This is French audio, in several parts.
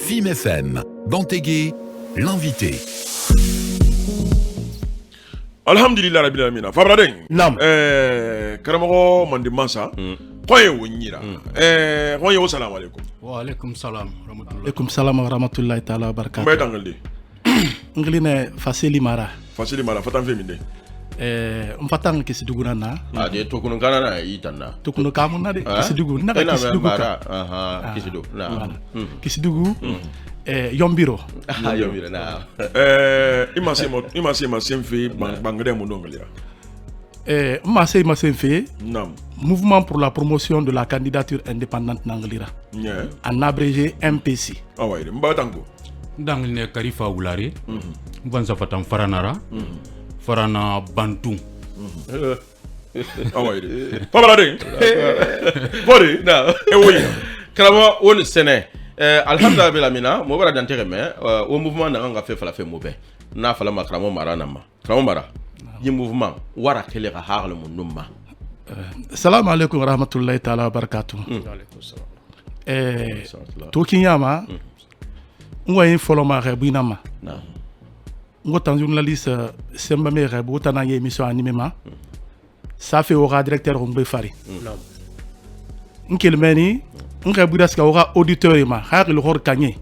FIM FM, Bantégué, l'invité. Alhamdulillah rabbil alamin. Fabraden. Nam. Karamago mandi mansa. Koye wonyira. Koye wo salam alaikum. Wa alaikum salam rahmatullahi. Alaikum salam wa rahmatullahi ta'ala wa barakatuh. Mbaye tangalde. Ngline Fasili Mara. Fasili Mara fatan feminde. Mfatang kisiduguna na. Ade tokunu kana na itanna. Tokunu kamuna de kisidugu na kisidugu ka. Aha, kisidugu. Na. Kisidugu. Yombiro. Yombiro na. Imase semfe bangade mondongalira. Imase semfe. Nam. Mouvement pour la promotion de la candidature indépendante Nanglira. En abrégé MPC. Ah ouais, mbaye tango. Dangle Karifa Wulari. Mbanza fatan Faranara. Farana Bantu. Ah ouais. Fabraden. Bori. Na. Oui. Karama on sene. Alhamdulillah mina mo bara dantere me o mouvement na nga fe fala fe mobe. Na fala makramo mara na ma. Kramo mara. Yi mouvement wara tele ga harle mun numma. Salam alaikum wa rahmatullahi ta'ala wa barakatuh. Alaikum salam. Tokinyama. Ngwa yin foloma rebinama. Na. Ngo tan journaliste semba me rebu tan ye émission animema. Ça fait aura directeur ngbe fari. Nkelmeni ngebu daska aura auditeur ma har le hor kanye.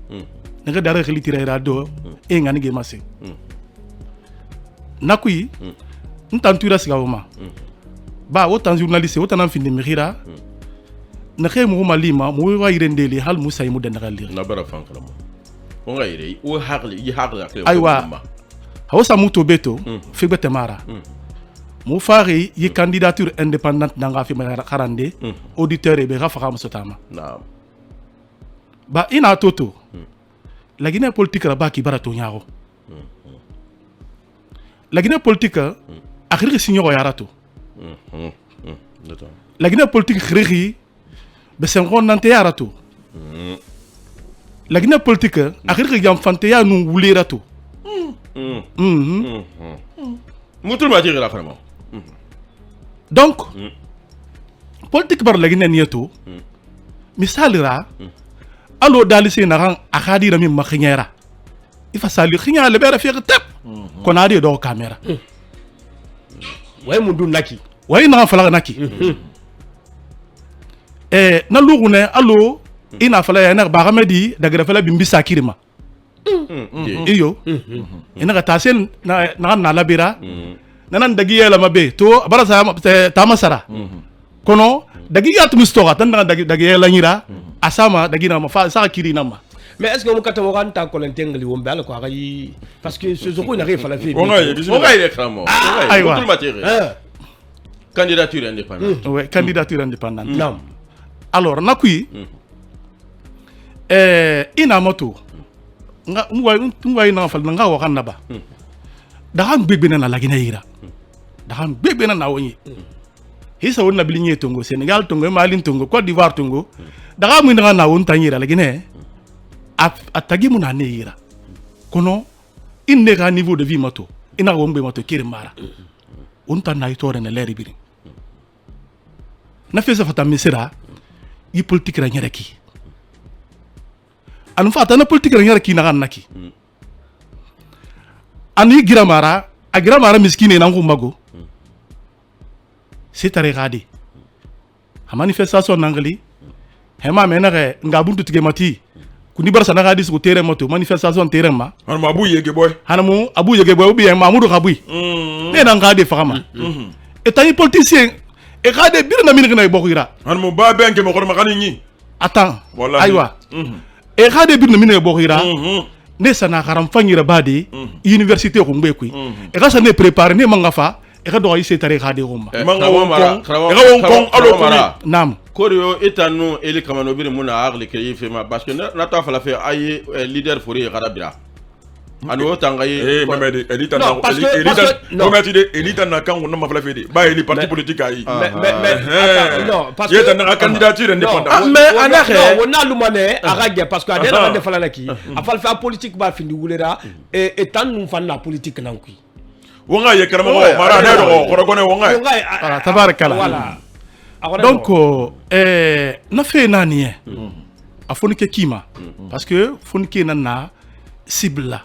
Nga dara khilitira radio e ngani ge mase. Nakui ntantura ska oma. Ba wotan journaliste wotan findi mihira. Na khay mu malima mu wa irendeli hal musa yimu dendagali. Na bara fan kala mo. Onga ire o hakli yi hakla akle. Aywa. Hausa muto beto figbete mara. Mu fari yi candidature indépendante nanga fi ma karande auditeur e be rafa sotama. Na. Ba ina toto. La Guinée politique ra ba ki barato nyaago. La Guinée politique akhiri signoro yarato. La Guinée politique khiri be sengon nante yarato. La Guinée politique akhiri jam fante ya nu wulirato. Mutul ma tire la vraiment. Donc politique bar la Guinée nieto misalira allo dalisi na ran akadira min makhinyera ifa sali khinya le bera fi tep konadi do camera way mundu naki way na fala naki na lugune allo ina fala ya na bagamedi daga fala bimbi sakirima iyo ina ka tasen na labira nanan dagi yela mabe to bara sa tamasara kono dagi yat mustoga tan dagi yela nyira asama dagi na ma fa sa kiri nama. Mais est-ce que vous avez un temps qu'on intègre les wombes parce que ce jour il arrive à la vie. Onga ire kramo. Mutul ma tire. Candidature indépendante. Ouais, candidature indépendante. Non. Alors nakui ina moto nga ngwa ina fal nga wa kanna ba dahan bebena na lagina ira dahan bebena na woni hisa wonna bilinye tongo Sénégal tongo Mali tongo Côte d'Ivoire tongo daga mu na won tanyira lagina atagi mu na ne ira kono inne ga niveau de vie moto ina wombe moto kire mara on tan na itore na leri biri na fesa fata misira yi politique ra nyaraki anu fata na politique ra nyaraki na ganaki ani giramara a giramara miskine na ngumbago c'est tarigade a manifestation nangali hema menare ngabuntu tigemati kuni barsa na gadis ko tere moto manifestation tere ma Hanu abu yege boy. hanamu abu yege boy bien mamadou khabui ne na ngade fama et tani politicien e gade bir na minina bokira Hanu ba benke mo ko makani ni. attends Wallahi. aywa e gade bir na minina bokira ne sana karam fanyira badi université ko ngbe kuy e ga sa ne préparer ne mangafa e ga do yi setare gade gomba nam Korio etanu eli kamano bire muna agli kay fema parce que na ta fala fe ay leader fori garabira anu tangaye Mamedi elita na elita na kan wonna mafala fedi ba eli parti politique ayi. Mais non parce que yeta na candidature indépendante. mais anaxe on a lumane aragia parce que adela de fala laki afal fa politique ba findi wulera et tan nous fan la politique nankui Wonga ye karamo mara ne do ko gone wonga. voilà tabarakalla voilà donc na fe nani a foni ke kima parce que foni ke na cible la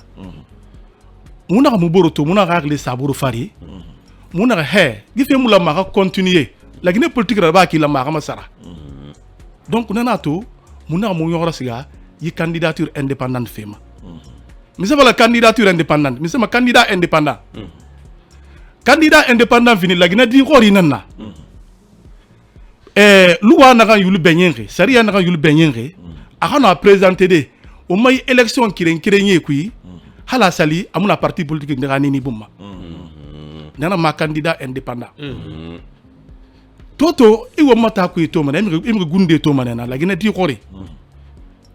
muna ka muboro to muna ka le saburu fari muna ka he gife mula ma ka continuer la Guinée politique ra ba ki la ma ka masara donc nana to muna ka mu yora siga yi candidature indépendante fema mais c'est pas la candidature indépendante mais c'est ma candidat indépendant candidat indépendant fini la Guinée di xori nanna loi na kan yulu benyenge sariya na kan yulu benyenge akana présenter de o may élection kirenye kui hala sali amuna parti politique ngani ni bumma nana ma candidat indépendant toto iwo mata ku to mana imre gunde to mana na la Guinée di xori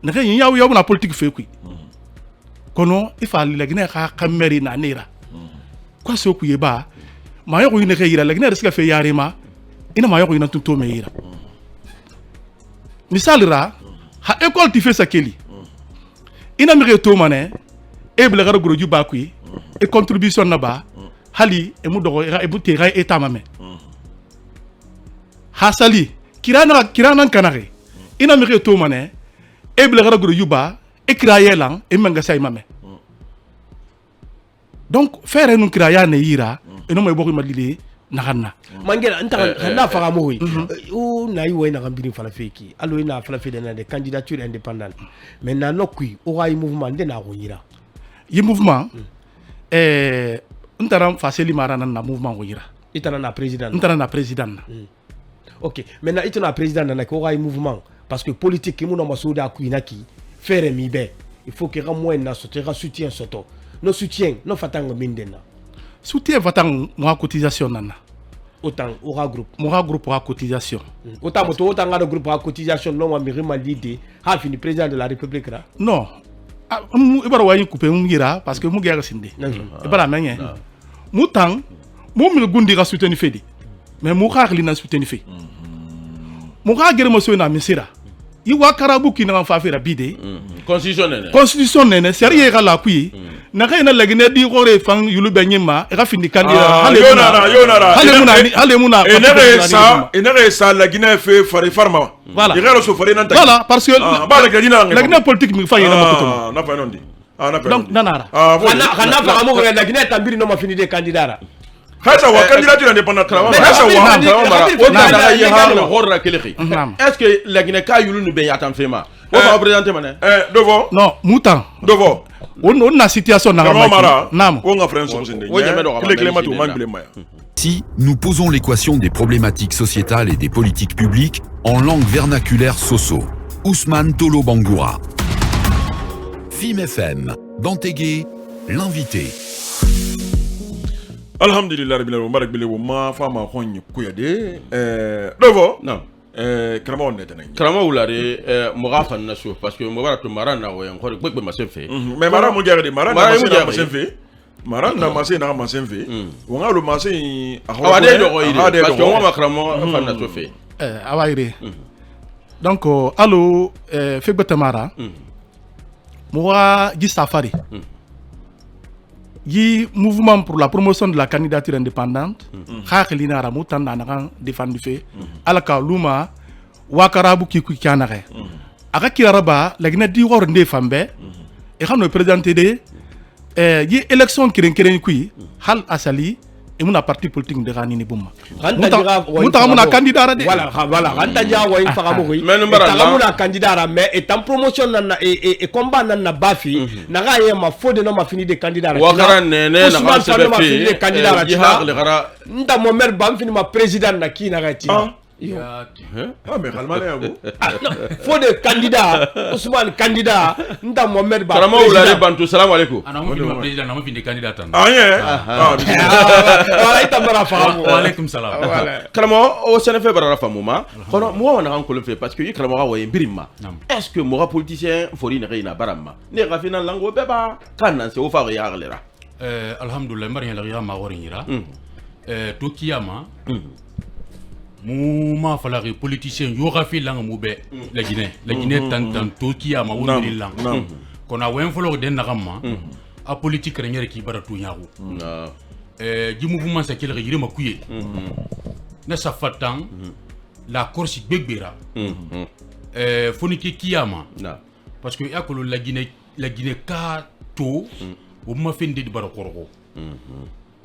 na kan yaw na politique fe kui kono ifali la Guinée ka kameri na nira kwa so ku yeba ma yoko yine kayira la Guinée riska fe yarima ina ma yoko yina to me yira misal ra ha école ti fe sakeli ina mi to mané e bla gara goro juba ku e contribution na ba hali e mu dogo e bu te ray état mamé ha sali kirana kanare ina mi to mané e bla gara goro juba e krayelan e manga say mamé donc faire nous kraya ne yira e no may bokku madlili naganna mangela ntaka na fara mo o na yi wayna gambiri fala feki allo ina fala fe de candidature indépendante mais na nokui o ray mouvement de na ko yira yi mouvement ntara faseli marana na mouvement ko yira itana na président OK maintenant itana président na ko ray mouvement parce que politique mo no masoda ku inaki faire mi be il faut que ramoi na soutien soto no soutien no fatanga mindena soutien vatang mo cotisation nana autant aura groupe pour cotisation autant moto autant ngado groupe pour cotisation non miri malide ha fini président de la république là non ibara wayi couper mu gira parce que mu gera sinde ibara menye mutan mu mi gundi ga soutenir fedi mais mu xaxli na soutenir fe mu xa gere mo so na misira yi wa karabu ki na fa fera bide constitution nene sérieux ga la kuyi na kayna la Guinée di xore fang yulu benyema e ga findi candidat hale muna et ça la Guinée fait farma voilà il reste fare nan voilà parce que la Guinée politique mi fa yena makoto na fa non di donc nanara kana fa mo la Guinée tambiri no ma fini de candidat Hasa wa candidature indépendante est-ce que la Guinée ka yulu ni be yatam fema o va présenter mané devant non mutan devant on a situation na nam on a France Si nous posons l'équation des problématiques sociétales et des politiques publiques en langue vernaculaire soso, Ousmane Tolo Bangoura. FIM FM, Bantégué, l'invité. Alhamdulillah rabbil alamin barak bile ma fama khonyi kuyade devant non krama on netana krama wulare mo gafa na so parce que mo bara to marana wo en khore gbegbe ma sefe mais mara mo gerde mara na ma sefe mara na ma se na ma sefe wo ngalo ma se awade do ko ide parce que mo ma krama fa na so fe awayre donc allo fegbe tamara mo wa gi safari yi mouvement pour la promotion de la candidature indépendante khakhilina ramu tanda na défendre fait alaka luma wakarabu ki ku kanare aka kiraraba la Guinée di wor nde fambe e xano présenter de yi élection kiren kui hal asali et mon parti politique de Ranini Bouma. Mouta candidat de. Voilà. Ranta dia wa infara mo ri. Tagamuna candidat mais et en promotion na et combat na bafi na ga ye ma fo de no ma fini de candidat. Wa garan ne na ma fini de candidat. Nda mo mer bam fini ma président na ki na ga ti. mais calmez vous. Faut de candidat, Ousmane candidat, nda Mohamed Ba. Karama oulare bantu, salam alaikum. Ana mo fini président, na mo fini candidat tan. Wala ita bara famu. Wa alaikum salam. Karama o senefe bara famu ma. Kono mo wana kan ko le fait parce que karama wa yembirima. Est-ce que mo politicien fori ne reina barama. Ne ga fina lango beba kan nan se o fa ya galera. Alhamdulillah mbari la ya ma worinira. To kiyama. Mouma falari politicien yoga fi lang moube la Guinée tant tokia ma woni lang kona wen folo den nakama a politique renyere ki bara tu nyaru ji mouvement sa kele yire makuye na sa fatan la course begbera foniki kiyama na parce que yakolo la Guinée ka to o ma fendi di barakorgo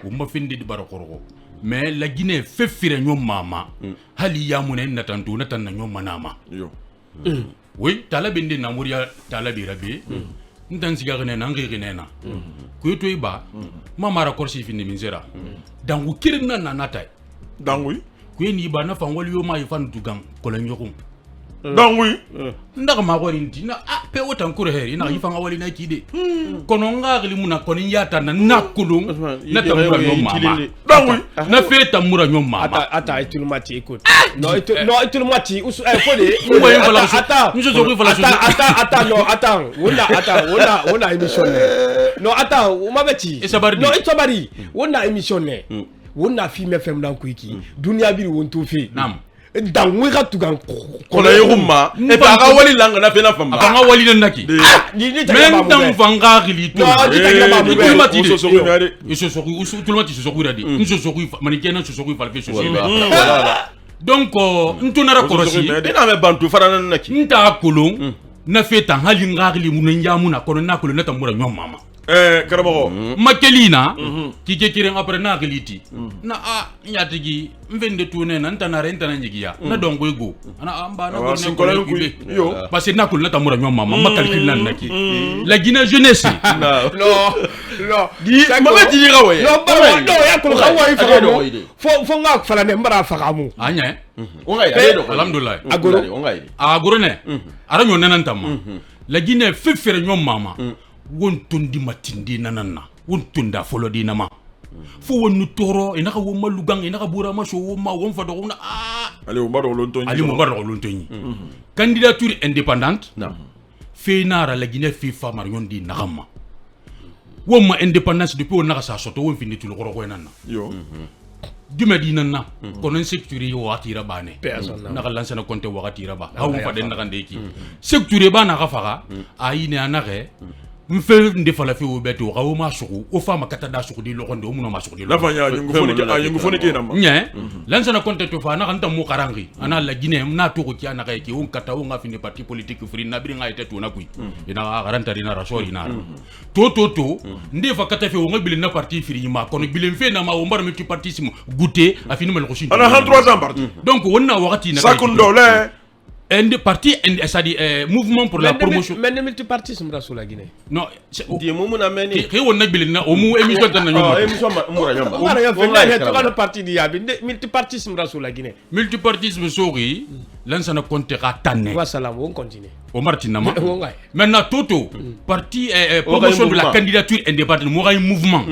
o ma fendi di barakorgo mais la Guinée fe fire nyom mama hali yamune natantu natanna nyom manama yo oui tala bindi na muria tala bi rabi ntan siga gane na ngi gane na ku to iba mama ra korsi fini minzera dangu kirna na natai dangui ku ni ba na fan wali yo ma ifan dugang kolonyokum dangui ndaga ma ko rinti na pe wotan kure heri na ifan wali na kide kono ngali muna koni yata na nakulum na tamura nyom mama dangui na fe tamura nyom mama Attends, et tout le match, écoute. Non, et tout le match, attends, on a émissionné. Non, attends, on m'a dit. Et ça va Non, et ça va dire. On a émissionné. On a filmé FM dans Kwiki. Dunia bi on tout fait. Nam. Dans Wira Tugan. kola yuruma e ba ga wali langa na fena famba afanga wali na naki men tam vanga gili to donc ntunara korosi ina me bantu farana naki nta kolon na feta hali ngagli mun nyamuna kono na kolon na tambura nyom mama Karamogo makelina kike kiren après na giliti na nyatigi mvende tune na ntana renta na njigia na dongo ego ana amba na ko ko kube yo parce que na kolon na tambura nyom mama makalkil nan naki la Guinée jeunesse Non di mama di gawe non ya ko xawai fo nga fala ne mbara fagamu anya onga ya do alhamdulillah agoro agoro ne ara nyon nan tamma la Guinée fefere nyom mama wontundi matindi nanana wontunda folo di nama fo wonu toro ina ka woma lugang ina ka bura ma so woma won fa do na ali o baro lontoni ali mo baro lontoni candidature indépendante feinara la Guinée FIFA marion di nakama woma indépendance depuis on naka sa soto won fini tu lo ko nanana yo dume di nanna kono secteur yo atira bane naka lansana konte wakatira ba hawu fa den naka ndeki secteur ba naka faga ayine anake mfe ndefala fe o beto ga o ma suku o fa makata da suku di lokondo muno ma suku di la fanya yungu foni ke nama nye lansana konte to fa na kan tamu karangi ana la Guinée na to ko kiana ka ki on kata on afini parti politique free na biringa ite to na kui ina garanta rina rasori na to ndefa kata fe o ngabili na parti free ma kono bilen fe na ma o mbar multi partisme goûter afini mal ko shin ana 3 ans parti donc wonna wakati na sakundole un parti c'est-à-dire mouvement pour la promotion mais le multipartisme dans la Guinée non di mumuna meni ke wonna bilina o mu émission tan na émission mura nyamba on a fait le parti di yabi multipartisme dans la Guinée multipartisme sori lansana compte ka tanne wa salam on continue o martinama maintenant toto parti promotion de la candidature indépendante mo ray mouvement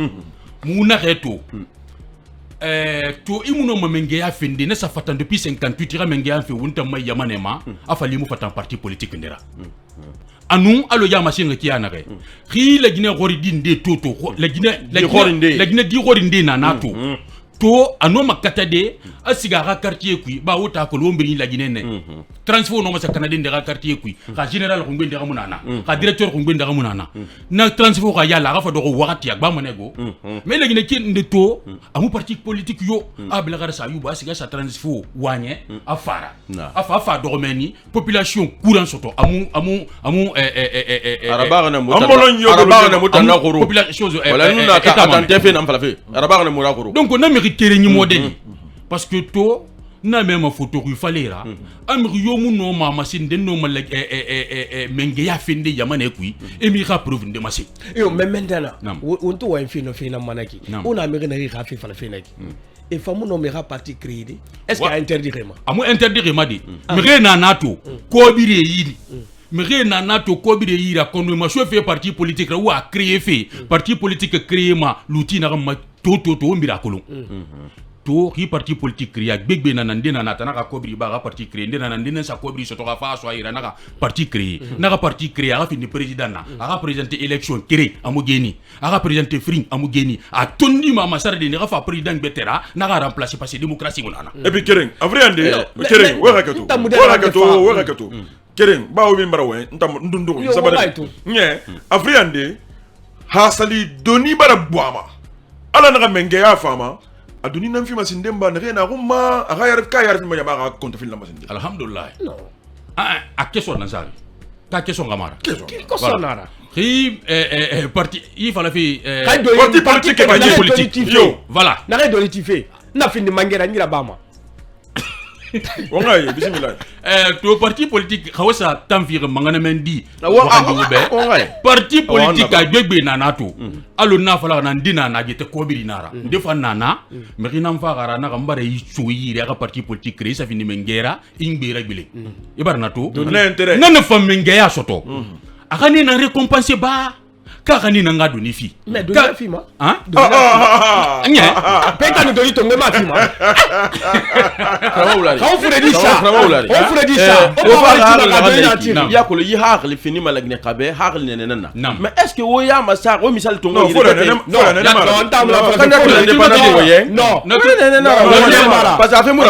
mu na reto to imuno mamenge ya fende na safatan depuis 58 ira menge ya fe wunta mai yamanema afali mu fatan parti politique ndera anu alo ya masinga kiana re ri la Guinée goridin de toto la Guinée di gorinde na nato to anu makata de asigara quartier kui ba wota ko lombiri la Guinée ne transfert no masa canadien de quartier kui ka général ko ngende ga munana ka directeur ko ngende ga munana na transfert ka yala ga fa do wakati ak ba monego mais la Guinée kin de to amu parti politique yo abla gar sa yuba asiga sa transfert wanye afara afa do meni population courant soto amu araba na mutana goro population wala nuna ka atante fe na falafe araba na mura goro donc na mériter ni modèle parce que to na même photo ru falera amri yo mu no mama sin den no mal menge ya fende yamane kui e mi ra preuve de massi yo mais maintenant on to wa fina manaki on a mérité na ra fi fala finaki et famu no mera parti créé est-ce qu'il a interdit vraiment amu interdit vraiment di mère na nato ko bire yidi mère na nato ko bire yira kono ma fait parti politique ou a créé fait parti politique créé ma l'outil na ma to mbira kolon to ri parti politique créé gbegbe na ndena na tanaka kobri ba parti créé ndena na ndena sa kobri so to ga fa so ira na parti créé na parti créé a fini président na a présenter élection créé amugeni a présenter fring amugeni a tondi mama sarde ni ga fa président betera na ga remplacer parce que démocratie monana et puis keren avriande keren wakato keren ba o bi mbara we ntam ndundu sabare nye avriande hasali doni bara boama ala na menge ya fama aduni nan fi masindemba na rena rumma aga yarif ka yarif ma yaba compte fil na masinde alhamdulillah non a question nazari ka question gamara question nara parti il fallait faire parti politique yo voilà na re doli tife na fini mangera ngira bama ongaye bismillah to parti politique khawsa tamfir mangana mendi parti politique politique a gbegbe nana to alo na fala na ndina na gete ko biri nara ndefa nana merina mfagara na gambare yi choyire aka parti politique créé ça fini mengera ingbera gbele ibarna to na famengea soto akani na récompenser ba kakani na ngado ni fi mais do na fi ma nya peka ni do to ngema fi ma on furedi ça ya ko yi haqli fini malagne qabe haqli nenena mais est-ce que wo ya masa o misal to ngoni non parce que afemu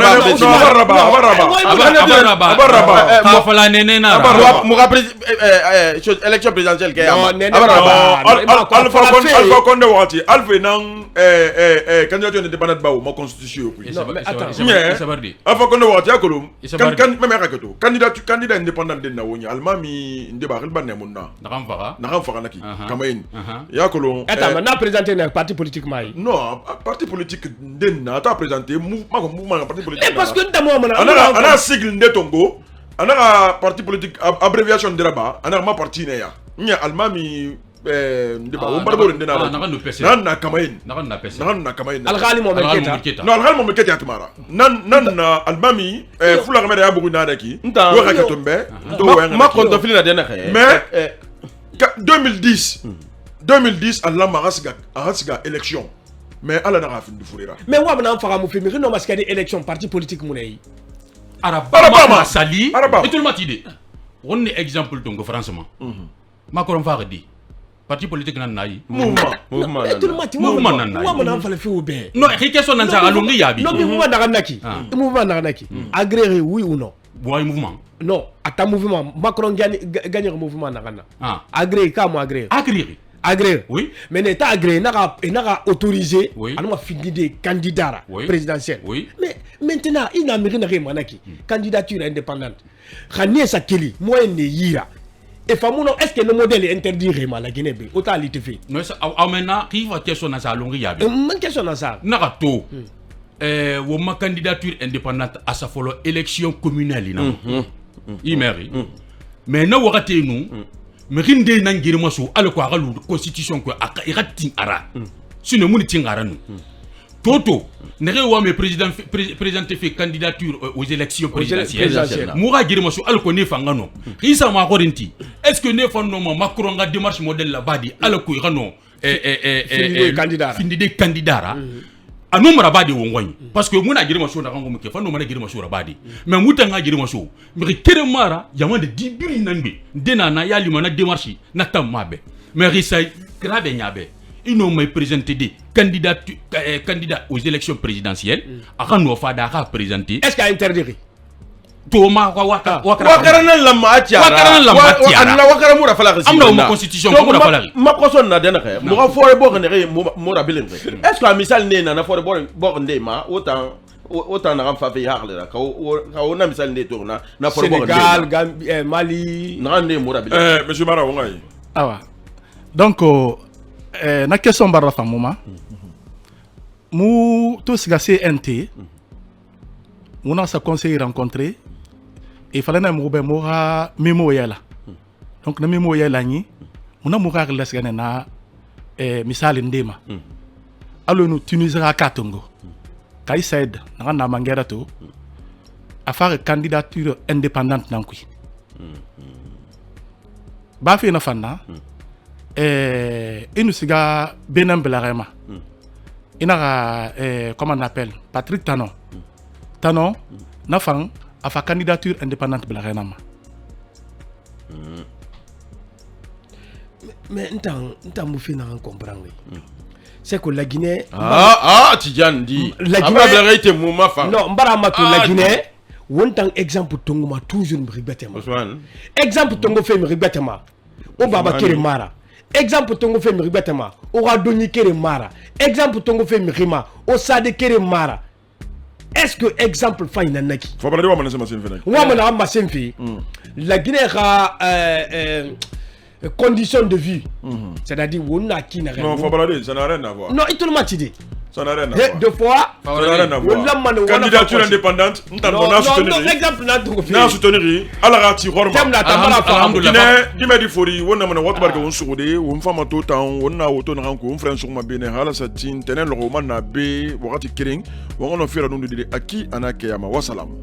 élection présidentielle Alpha Condé wati Alpha nang candidature indépendante ba ma constitution non mais attends Alpha Condé wati akolo kan même rakato candidat indépendant den na wonya almami ndeba khilba ne munna nakam faka naki kamayin yakolo attends na présenter un parti politique mai non parti politique den na ta présenter mouvement parti politique parce que ndamo ana sigle ndetongo ana parti politique abréviation de là-bas ana ma parti ne ya nya almami ndeba umbarbo ndena na kamayin na kamayin alghali mo meketa no alghali mo meketa atmara nan almami fula kamera ya bugu na daki wo rakatombe do wenga ma konto fili na dena khay mais 2010 Allah marasiga élection mais ala na rafin du furira mais wa bana fara mo fimi no maskadi élection parti politique mo nei araba sali et tout le matide on est exemple donc franchement Macron fa di parti politique nan nayi mouvement tout le matide wa bana fala fi obe non question nan sa alongi yabi non mouvement daga naki agréé oui ou non boy mouvement non ata mouvement Macron gagne mouvement nakana agréé ka mo agréé oui mais n'état agréé n'a autorisé à nous finir des candidats présidentiels mais maintenant il n'a rien manaki candidature indépendante khanie sakeli moi ne yira et famuno est-ce que le modèle est interdit vraiment la Guinée be autant li te fait non ça amena qui va question na sa longi yabi man question na ça na to wo ma candidature indépendante à sa follow élection communale ina imeri mais na wakati nous merinde nangiri maso alko agalu constitution ko akati ara sino muni tingara nu toto nere wa me présidenter fait candidature aux élections présidentielles moura giri maso alko ne fangano isa ma korinti est-ce que ne fanno Macron nga démarche modèle la badi alko irano findi de candidat anu marabadi wongwani parce que muna giri maso na kango muke fanno mana giri maso rabadi mais muta nga giri maso mi kere mara yamande dibiri nanbe dena na yali mana démarche na tamabe mais risa grave nyabe ils n'ont pas présenté des candidats aux élections présidentielles akano fada ka présenter est-ce qu'il a interdit Toma wakara lamma atiara anna wakara mura fala amna mo constitution ko mura fala ma ko son na dena kay mo fore bo ne mura bilen est-ce que misal ne na fore bo nde ma autant na fa fi hakle ka o na misal ne to na fore bo Sénégal Gambie Mali na ne mura bilen monsieur Mara wongai awa donc na question barra fa moma mu to siga CNT on a sa conseil rencontré et fallait na mo be mo ha memo yela donc na memo yela ni on a mo ka la sigana na misali ndema alo no Tunisia katongo kai said na mangera to a faire candidature indépendante nankui ba fi na fanna inu siga Benin Belarema ina comment on appelle Patrick Tanon na fang a fa candidature indépendante Belarema mais ntan mu fi na comprendre c'est que la Guinée Tidjane dit la Guinée non mbara matu la Guinée wontan exemple tongo ma toujours mi ribetema exemple tongo fe mi ribetema o baba kere mara exemple tongo fe mi ribetema o radoni kere mara exemple tongo fe mi rima o sade kere mara est-ce que exemple fa inanaki Fabalade wa manase masen fena wa mana masen fi la Guinée a conditions de vie c'est-à-dire on a qui n'a rien non Fabalade ça n'a rien à voir non il te le matidi ça n'a rien à voir deux fois ça n'a rien à voir candidature indépendante non exemple n'a soutenir ala rati horma Guinée dima di fori wonna mana wat barka won sugode won fama to tan wonna woto na ko won fren sugma bene hala sa tin tenen lo man na be wakati kering won ono fira nundu di aki anake yama wasalam